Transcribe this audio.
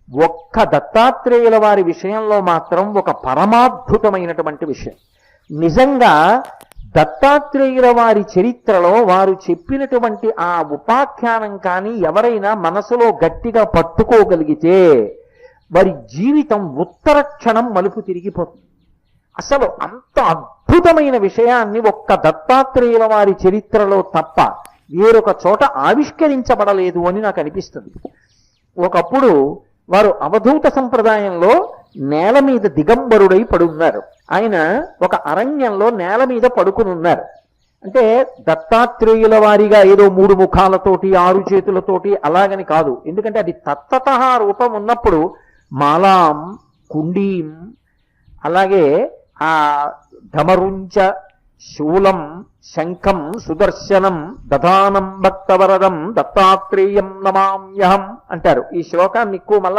ఒక్క దత్తాత్రేయుల వారి విషయంలో మాత్రం ఒక పరమాద్భుతమైనటువంటి విషయం. నిజంగా దత్తాత్రేయుల వారి చరిత్రలో వారు చెప్పినటువంటి ఆ ఉపాఖ్యానం కానీ ఎవరైనా మనసులో గట్టిగా పట్టుకోగలిగితే వారి జీవితం ఉత్తర క్షణం మలుపు తిరిగిపోతుంది. అసలు అంత అద్భుతమైన విషయాన్ని ఒక్క దత్తాత్రేయుల వారి చరిత్రలో తప్ప వేరొక చోట ఆవిష్కరించబడలేదు అని నాకు అనిపిస్తుంది. ఒకప్పుడు వారు అవధూత సంప్రదాయంలో నేల మీద దిగంబరుడై పడున్నారు. ఆయన ఒక అరణ్యంలో నేల మీద పడుకుని ఉన్నారు. అంటే దత్తాత్రేయుల వారిగా ఏదో 3 ముఖాలతోటి 6 చేతులతోటి అలాగని కాదు. ఎందుకంటే అది తత్తతః రూపం ఉన్నప్పుడు మాలాం, కుండీం, అలాగే ఆ ధమరుంచ, శూలం, శంఖం, సుదర్శనం, దధానం భక్తవరదం దత్తాత్రేయం నమామ్యహం అంటారు. ఈ శ్లోకాన్ని ఎక్కువ మళ్ళా